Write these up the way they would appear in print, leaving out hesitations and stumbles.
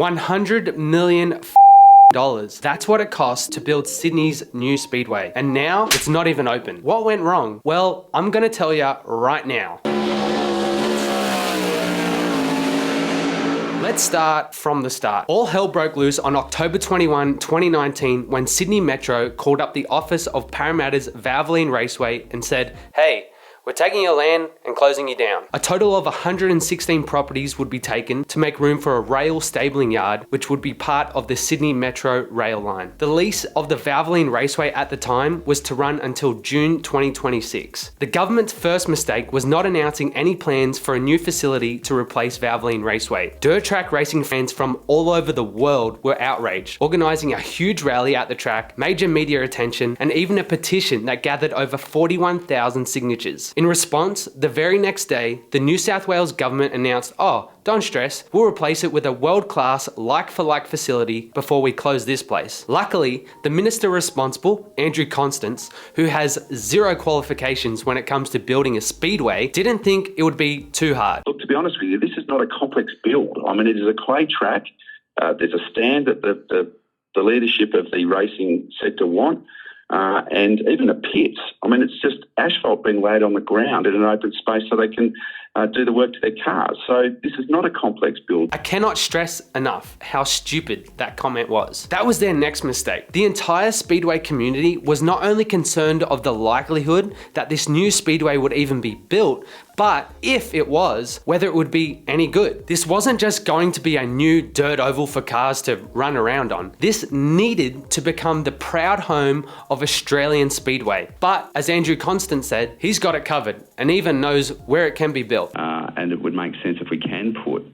$100 million. That's what it costs to build Sydney's new speedway. And now it's not even open. What went wrong? Well, I'm gonna tell you right now. Let's start from the start. All hell broke loose on October 21, 2019, when Sydney Metro called up the office of Parramatta's Valvoline Raceway and said, hey, we're taking your land and closing you down. A total of 116 properties would be taken to make room for a rail stabling yard, which would be part of the Sydney Metro rail line. The lease of the Valvoline Raceway at the time was to run until June 2026. The government's first mistake was not announcing any plans for a new facility to replace Valvoline Raceway. Dirt track racing fans from all over the world were outraged, organising a huge rally at the track, major media attention, and even a petition that gathered over 41,000 signatures. In response, the very next day, the New South Wales government announced, oh, don't stress, we'll replace it with a world-class like-for-like facility before we close this place. Luckily, the minister responsible, Andrew Constance, who has zero qualifications when it comes to building a speedway, didn't think it would be too hard. Look, to be honest with you, this is not a complex build. I mean, it is a clay track. There's a stand that the leadership of the racing sector want. And even the pits, I mean, it's just asphalt being laid on the ground in an open space so they can do the work to their cars. So this is not a complex build. I cannot stress enough how stupid that comment was. That was their next mistake. The entire speedway community was not only concerned of the likelihood that this new speedway would even be built, but if it was, whether it would be any good. This wasn't just going to be a new dirt oval for cars to run around on. This needed to become the proud home of Australian speedway. But as Andrew Constance said, he's got it covered and even knows where it can be built. And it would make sense if we can put,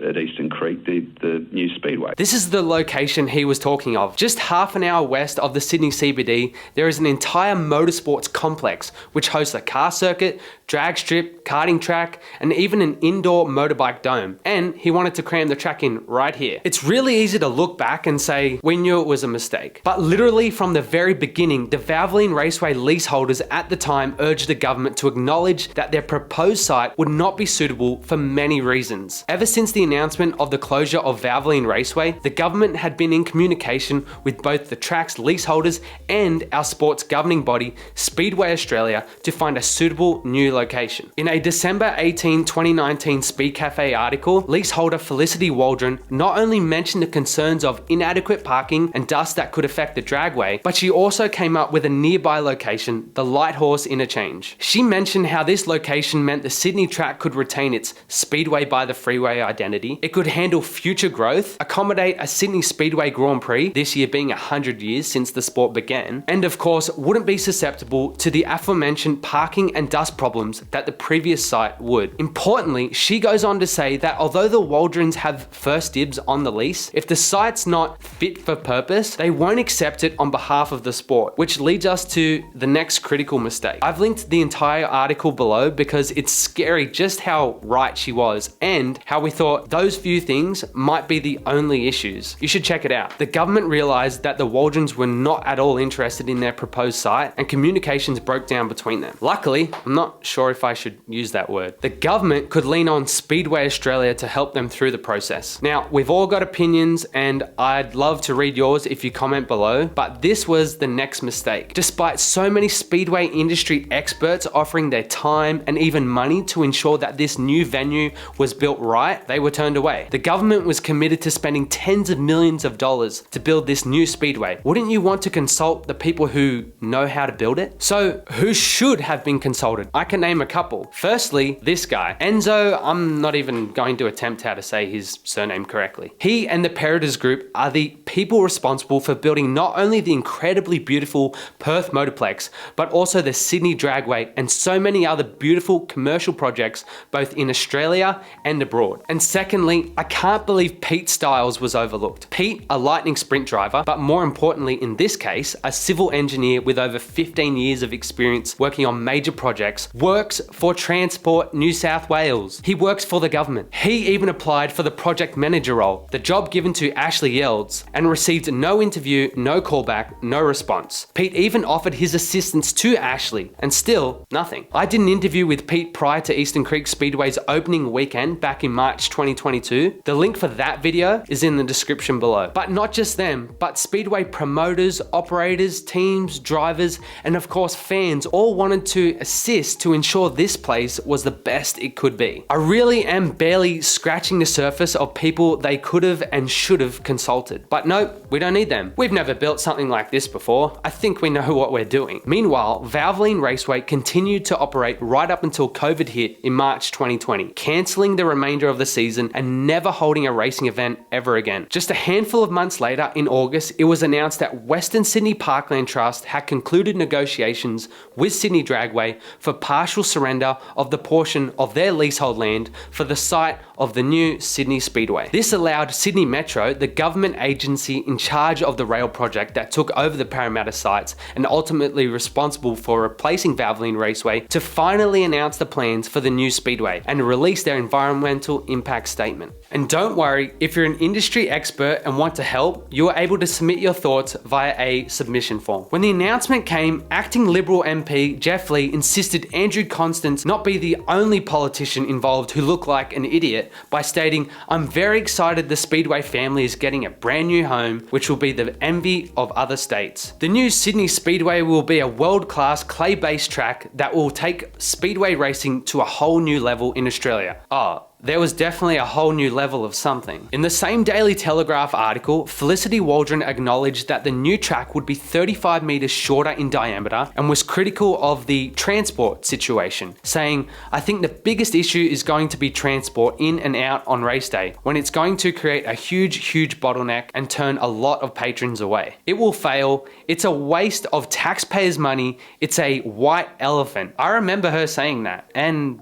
at Eastern Creek, the new speedway. This is the location he was talking of. Just half an hour west of the Sydney CBD, there is an entire motorsports complex which hosts a car circuit, drag strip, karting track, and even an indoor motorbike dome. And he wanted to cram the track in right here. It's really easy to look back and say, we knew it was a mistake. But literally from the very beginning, the Valvoline Raceway leaseholders at the time urged the government to acknowledge that their proposed site would not be suitable for many reasons. Ever since the announcement of the closure of Valvoline Raceway, the government had been in communication with both the track's leaseholders and our sports governing body, Speedway Australia, to find a suitable new location. In a December 18, 2019 Speed Cafe article, leaseholder Felicity Waldron not only mentioned the concerns of inadequate parking and dust that could affect the dragway, but she also came up with a nearby location, the Lighthorse Interchange. She mentioned how this location meant the Sydney track could retain its Speedway by the Freeway identity. It could handle future growth, accommodate a Sydney Speedway Grand Prix, this year being 100 years since the sport began, and of course wouldn't be susceptible to the aforementioned parking and dust problems that the previous site would. Importantly, she goes on to say that although the Waldrons have first dibs on the lease, if the site's not fit for purpose, they won't accept it on behalf of the sport, which leads us to the next critical mistake. I've linked the entire article below because it's scary just how right she was and how we thought those few things might be the only issues. You should check it out. The government realized that the Waldrons were not at all interested in their proposed site and communications broke down between them. Luckily, I'm not sure if I should use that word, the government could lean on Speedway Australia to help them through the process. Now, we've all got opinions and I'd love to read yours if you comment below, but this was the next mistake. Despite so many speedway industry experts offering their time and even money to ensure that this new venue was built right, they were turned away. The government was committed to spending tens of millions of dollars to build this new speedway. Wouldn't you want to consult the people who know how to build it? So who should have been consulted? I can name a couple. Firstly, this guy, Enzo. I'm not even going to attempt how to say his surname correctly. He and the Peritas Group are the people responsible for building not only the incredibly beautiful Perth Motorplex, but also the Sydney Dragway and so many other beautiful commercial projects both in Australia and abroad. And secondly, I can't believe Pete Styles was overlooked. Pete, a lightning sprint driver, but more importantly in this case, a civil engineer with over 15 years of experience working on major projects, works for Transport New South Wales. He works for the government. He even applied for the project manager role, the job given to Ashley Yelds, and received no interview, no callback, no response. Pete even offered his assistance to Ashley, and still nothing. I did an interview with Pete prior to Eastern Creek Speedway's opening weekend back in March 2020 2022. The link for that video is in the description below. But not just them, but Speedway promoters, operators, teams, drivers, and of course fans all wanted to assist to ensure this place was the best it could be. I really am barely scratching the surface of people they could have and should have consulted. But no, we don't need them. We've never built something like this before. I think we know what we're doing. Meanwhile, Valvoline Raceway continued to operate right up until COVID hit in March 2020, cancelling the remainder of the season and never holding a racing event ever again. Just a handful of months later, in August, it was announced that Western Sydney Parkland Trust had concluded negotiations with Sydney Dragway for partial surrender of the portion of their leasehold land for the site of the new Sydney Speedway. This allowed Sydney Metro, the government agency in charge of the rail project that took over the Parramatta sites and ultimately responsible for replacing Valvoline Raceway, to finally announce the plans for the new Speedway and release their environmental impact statement. And don't worry, if you're an industry expert and want to help, you are able to submit your thoughts via a submission form. When the announcement came, acting Liberal MP Jeff Lee insisted Andrew Constance not be the only politician involved who looked like an idiot by stating, "I'm very excited the Speedway family is getting a brand new home, which will be the envy of other states. The new Sydney Speedway will be a world-class clay-based track that will take speedway racing to a whole new level in Australia." Oh, there was definitely a whole new level of something. In the same Daily Telegraph article, Felicity Waldron acknowledged that the new track would be 35 metres shorter in diameter and was critical of the transport situation, saying, "I think the biggest issue is going to be transport in and out on race day, when it's going to create a huge bottleneck and turn a lot of patrons away. It will fail. It's a waste of taxpayers' money. It's a white elephant." I remember her saying that, and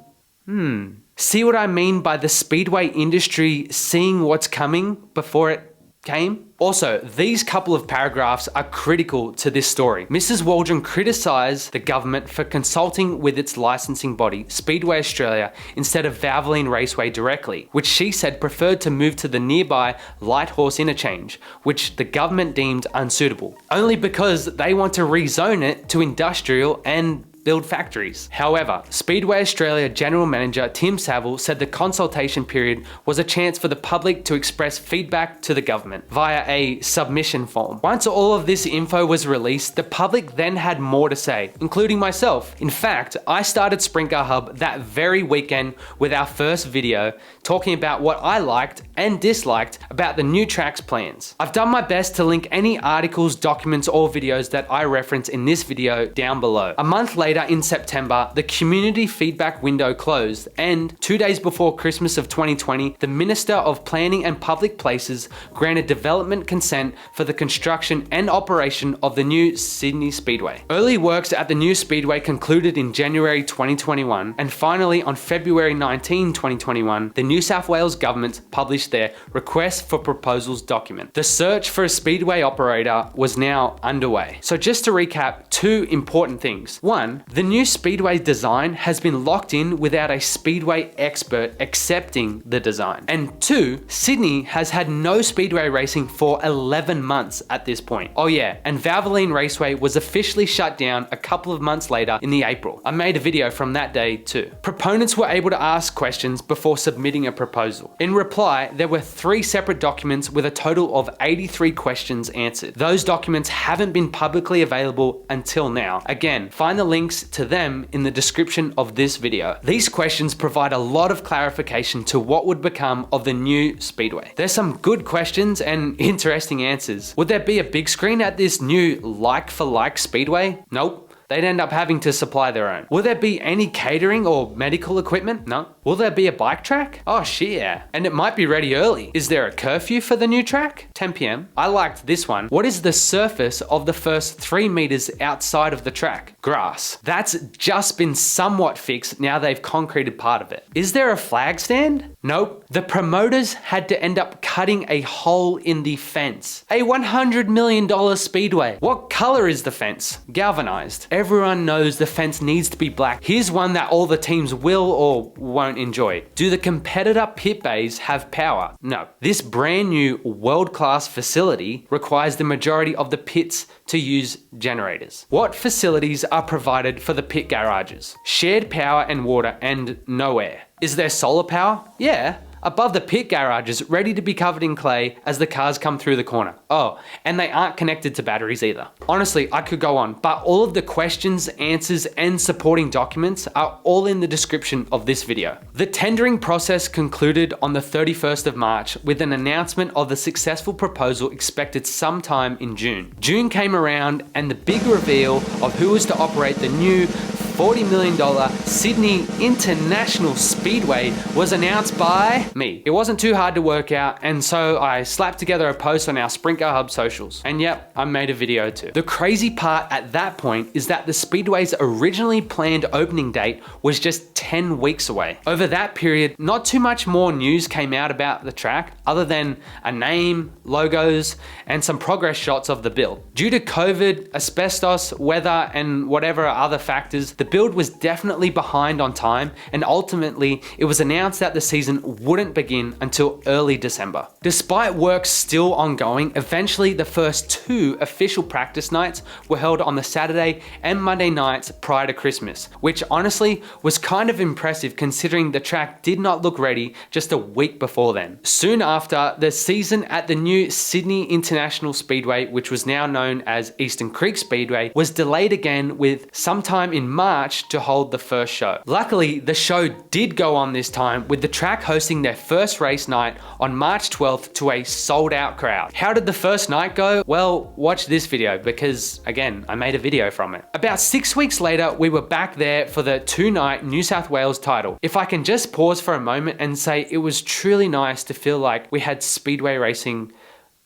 see what I mean by the speedway industry seeing what's coming before it came? Also, these couple of paragraphs are critical to this story. Mrs. Waldron criticised the government for consulting with its licensing body, Speedway Australia, instead of Valvoline Raceway directly, which she said preferred to move to the nearby Light Horse interchange, which the government deemed unsuitable, only because they want to rezone it to industrial and build factories. However, Speedway Australia General Manager Tim Saville said the consultation period was a chance for the public to express feedback to the government via a submission form. Once all of this info was released, the public then had more to say, including myself. In fact, I started Sprinkler Hub that very weekend with our first video, talking about what I liked and disliked about the new track's plans. I've done my best to link any articles, documents, or videos that I reference in this video down below. A month later, in September, the community feedback window closed, and 2 days before Christmas of 2020, the Minister of Planning and Public Places granted development consent for the construction and operation of the new Sydney Speedway. Early works at the new Speedway concluded in January 2021, and finally on February 19, 2021, the New South Wales government published their Request for Proposals document. The search for a Speedway operator was now underway. So just to recap, two important things. One, the new Speedway design has been locked in without a Speedway expert accepting the design. And two, Sydney has had no Speedway racing for 11 months at this point. Oh yeah, and Valvoline Raceway was officially shut down a couple of months later in the April. I made a video from that day too. Proponents were able to ask questions before submitting a proposal. In reply, there were 3 separate documents with a total of 83 questions answered. Those documents haven't been publicly available until now. Again, find the links to them in the description of this video. These questions provide a lot of clarification to what would become of the new Speedway. There's some good questions and interesting answers. Would there be a big screen at this new like-for-like Speedway? Nope. They'd end up having to supply their own. Will there be any catering or medical equipment? No. Will there be a bike track? Oh shit, yeah. And it might be ready early. Is there a curfew for the new track? 10 p.m. I liked this one. What is the surface of the first 3 meters outside of the track? Grass. That's just been somewhat fixed now they've concreted part of it. Is there a flag stand? Nope. The promoters had to end up cutting a hole in the fence. A $100 million speedway. What color is the fence? Galvanized. Everyone knows the fence needs to be black. Here's one that all the teams will or won't enjoy. Do the competitor pit bays have power? No. This brand new world-class facility requires the majority of the pits to use generators. What facilities are provided for the pit garages? Shared power and water and no air. Is there solar power? Yeah. above the pit garages ready to be covered in clay as the cars come through the corner. Oh, and they aren't connected to batteries either. Honestly, I could go on, but all of the questions, answers, and supporting documents are all in the description of this video. The tendering process concluded on the 31st of March with an announcement of the successful proposal expected sometime in June. June came around and the big reveal of who was to operate the new $40 million Sydney International Speedway was announced by me. It wasn't too hard to work out, and so I slapped together a post on our Sprint Car Hub socials. And yep, I made a video too. The crazy part at that point is that the Speedway's originally planned opening date was just 10 weeks away. Over that period, not too much more news came out about the track other than a name, logos, and some progress shots of the build. Due to COVID, asbestos, weather, and whatever other factors, the build was definitely behind on time, and ultimately it was announced that the season wouldn't begin until early December. Despite work still ongoing, eventually the first 2 official practice nights were held on the Saturday and Monday nights prior to Christmas, which honestly was kind of impressive considering the track did not look ready just a week before then. Soon after, the season at the new Sydney International Speedway, which was now known as Eastern Creek Speedway, was delayed again with sometime in March to hold the first show. Luckily, the show did go on this time with the track hosting their first race night on March 12th to a sold out crowd. How did the first night go? Well, watch this video because again, I made a video from it. About 6 weeks later, we were back there for the 2-night New South Wales title. If I can just pause for a moment and say it was truly nice to feel like we had speedway racing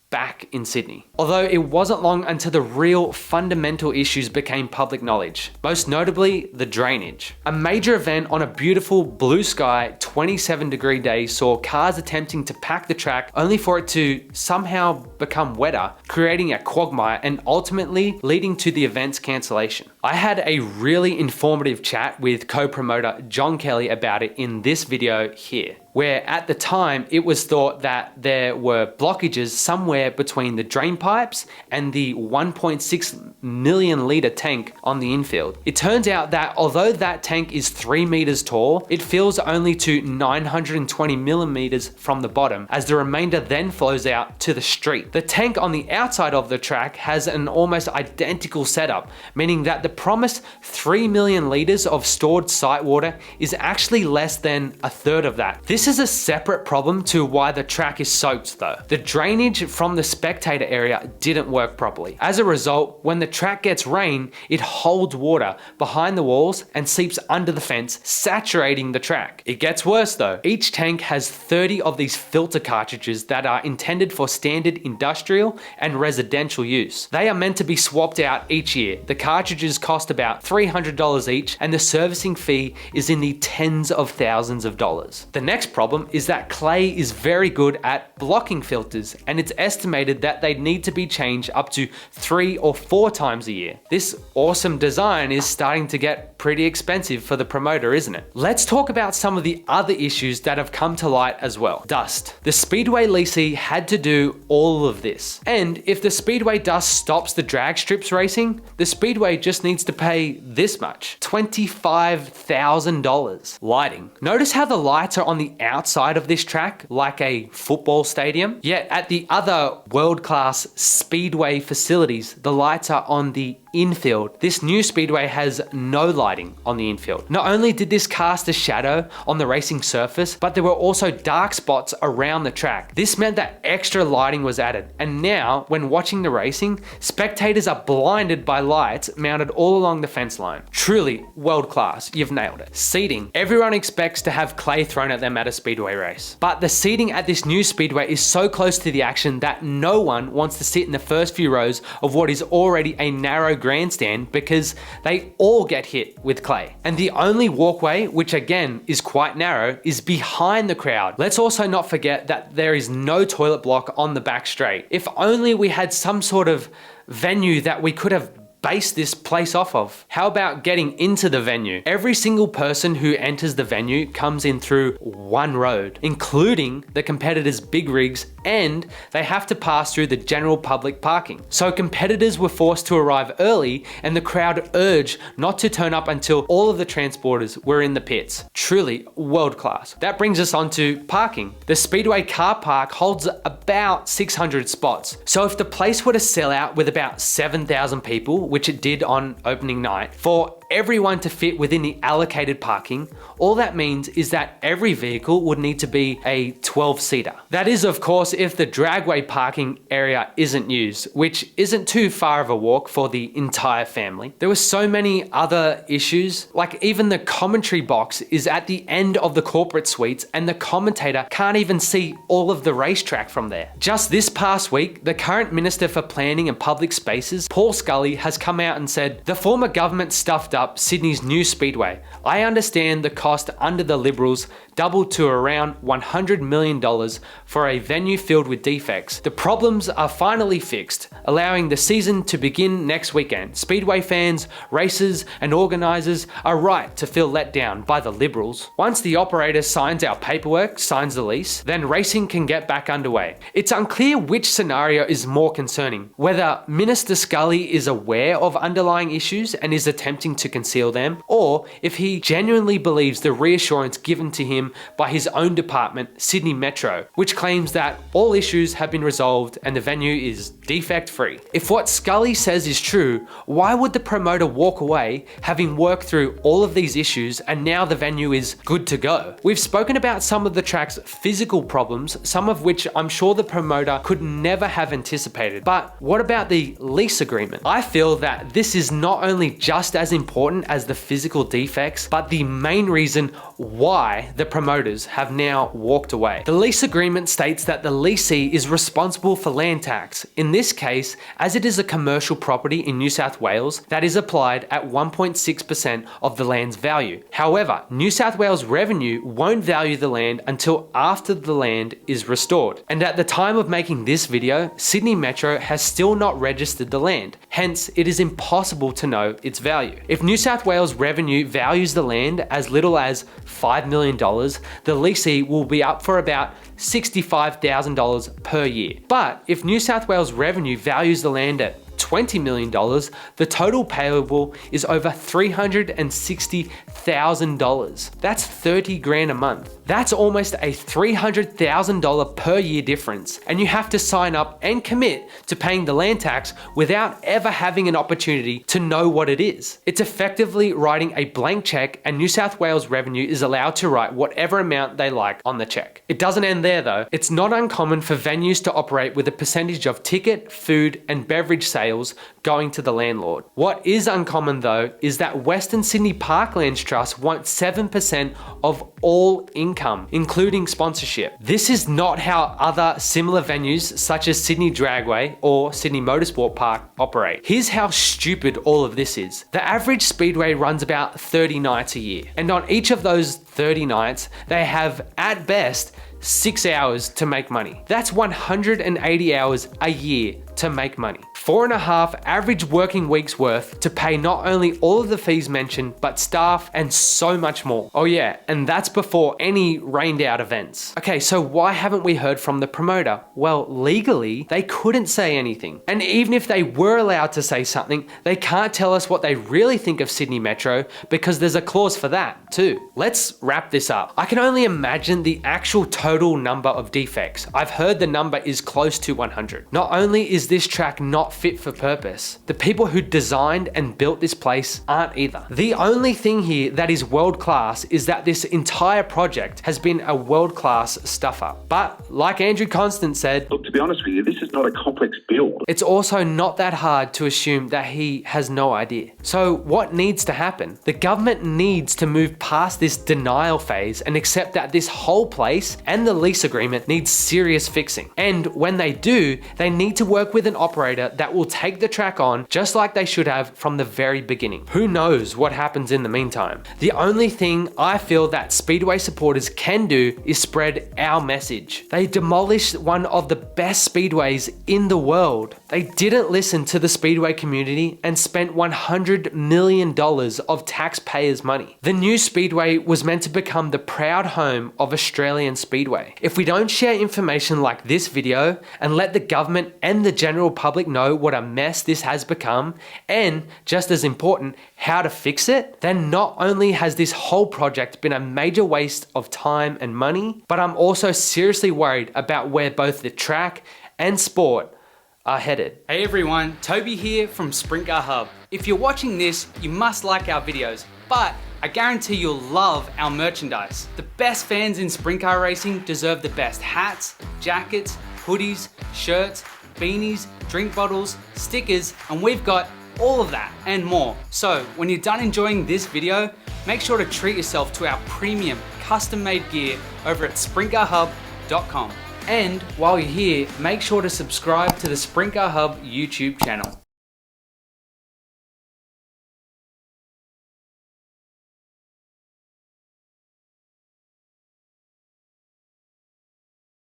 back in Sydney. Although it wasn't long until the real fundamental issues became public knowledge, most notably the drainage. A major event on a beautiful blue sky 27-degree day saw cars attempting to pack the track only for it to somehow become wetter, creating a quagmire and ultimately leading to the event's cancellation. I had a really informative chat with co-promoter John Kelly about it in this video here, where at the time it was thought that there were blockages somewhere between the drain pipes and the 1.6 million litre tank on the infield. It turns out that although that tank is 3 meters tall, it fills only to 920 millimeters from the bottom, as the remainder then flows out to the street. The tank on the outside of the track has an almost identical setup, meaning that the promised 3 million litres of stored site water is actually less than a third of that. This is a separate problem to why the track is soaked though. The drainage from the spectator area didn't work properly. As a result, when the track gets rain, it holds water behind the walls and seeps under the fence, saturating the track. It gets worse though. Each tank has 30 of these filter cartridges that are intended for standard industrial and residential use. They are meant to be swapped out each year. The cartridges cost about $300 each, and the servicing fee is in the tens of thousands of dollars. The next problem is that clay is very good at blocking filters, and it's estimated that they need to be changed up to 3 or 4 times a year. This awesome design is starting to get pretty expensive for the promoter, isn't it? Let's talk about some of the other issues that have come to light as well. Dust. The Speedway leasee had to do all of this. And if the Speedway dust stops the drag strips racing, the Speedway just needs to pay this much, $25,000. Lighting. Notice how the lights are on the outside of this track like a football stadium? Yet at the other world-class Speedway facilities, the lights are on the infield. This new Speedway has no lighting on the infield. Not only did this cast a shadow on the racing surface, but there were also dark spots around the track. This meant that extra lighting was added, and now when watching the racing, spectators are blinded by lights mounted all along the fence line. Truly world class, you've nailed it. Seating. Everyone expects to have clay thrown at them at a Speedway race, but the seating at this new Speedway is so close to the action that no one wants to sit in the first few rows of what is already a narrow grandstand because they all get hit with clay. And the only walkway, which again is quite narrow, is behind the crowd. Let's also not forget that there is no toilet block on the back straight. If only we had some sort of venue that we could have base this place off of? How about getting into the venue? Every single person who enters the venue comes in through one road, including the competitors' big rigs, and they have to pass through the general public parking. So competitors were forced to arrive early, and the crowd urged not to turn up until all of the transporters were in the pits. Truly world class. That brings us on to parking. The Speedway car park holds about 600 spots. So if the place were to sell out with about 7,000 people, which it did on opening night, for everyone to fit within the allocated parking, all that means is that every vehicle would need to be a 12-seater. That is, of course, if the dragway parking area isn't used, which isn't too far of a walk for the entire family. There were so many other issues, like even the commentary box is at the end of the corporate suites and the commentator can't even see all of the racetrack from there. Just this past week, the current Minister for Planning and Public Spaces, Paul Scully, has come out and said, the former government stuffed up Sydney's new speedway. I understand the cost under the Liberals doubled to around $100 million for a venue filled with defects. The problems are finally fixed, allowing the season to begin next weekend. Speedway fans, racers, and organisers are right to feel let down by the Liberals. Once the operator signs our paperwork, signs the lease, then racing can get back underway. It's unclear which scenario is more concerning, whether Minister Scully is aware of underlying issues and is attempting to conceal them, or if he genuinely believes the reassurance given to him by his own department, Sydney Metro, which claims that all issues have been resolved and the venue is defect free. If what Scully says is true, why would the promoter walk away having worked through all of these issues and now the venue is good to go? We've spoken about some of the track's physical problems, some of which I'm sure the promoter could never have anticipated. But what about the lease agreement? I feel that this is not only just as important as the physical defects, but the main reason why the promoters have now walked away. The lease agreement states that the lessee is responsible for land tax. In this case, as it is a commercial property in New South Wales, that is applied at 1.6% of the land's value. However, New South Wales Revenue won't value the land until after the land is restored. And at the time of making this video, Sydney Metro has still not registered the land. Hence, it is impossible to know its value. If New South Wales Revenue values the land as little as $5 million, the lessee will be up for about $65,000 per year. But if New South Wales Revenue values the land at $20 million, the total payable is over $360,000. That's 30 grand a month. That's almost a $300,000 per year difference. And you have to sign up and commit to paying the land tax without ever having an opportunity to know what it is. It's effectively writing a blank check, and New South Wales Revenue is allowed to write whatever amount they like on the check. It doesn't end there though. It's not uncommon for venues to operate with a percentage of ticket, food, and beverage sales going to the landlord. What is uncommon though is that Western Sydney Parklands Trust want 7% of all income, including sponsorship. This is not how other similar venues such as Sydney Dragway or Sydney Motorsport Park operate. Here's how stupid all of this is. The average speedway runs about 30 nights a year, and on each of those 30 nights, they have at best 6 hours to make money. That's 180 hours a year to make money. 4.5 average working weeks worth to pay not only all of the fees mentioned, but staff and so much more. Oh yeah, and that's before any rained out events. Okay, so why haven't we heard from the promoter? Well, legally, they couldn't say anything. And even if they were allowed to say something, they can't tell us what they really think of Sydney Metro because there's a clause for that too. Let's wrap this up. I can only imagine the actual total number of defects. I've heard the number is close to 100. Not only is this track not fit for purpose, the people who designed and built this place aren't either. The only thing here that is world class is that this entire project has been a world class stuff up. But like Andrew Constant said, look, to be honest with you, this is not a complex build. It's also not that hard to assume that he has no idea. So what needs to happen? The government needs to move past this denial phase and accept that this whole place and the lease agreement needs serious fixing. And when they do, they need to work work with an operator that will take the track on just like they should have from the very beginning. Who knows what happens in the meantime? The only thing I feel that Speedway supporters can do is spread our message. They demolished one of the best speedways in the world. They didn't listen to the Speedway community and spent $100 million of taxpayers' money. The new Speedway was meant to become the proud home of Australian Speedway. If we don't share information like this video and let the government and the general public know what a mess this has become, and just as important, how to fix it, then not only has this whole project been a major waste of time and money, but I'm also seriously worried about where both the track and sport are headed. Hey everyone, Toby here from Sprint Car Hub. If you're watching this, you must like our videos, but I guarantee you'll love our merchandise. The best fans in sprint car racing deserve the best hats, jackets, hoodies, shirts, beanies, drink bottles, stickers, and we've got all of that and more. So when you're done enjoying this video, make sure to treat yourself to our premium custom-made gear over at sprintcarhub.com. And while you're here, make sure to subscribe to the Sprint Car Hub YouTube channel.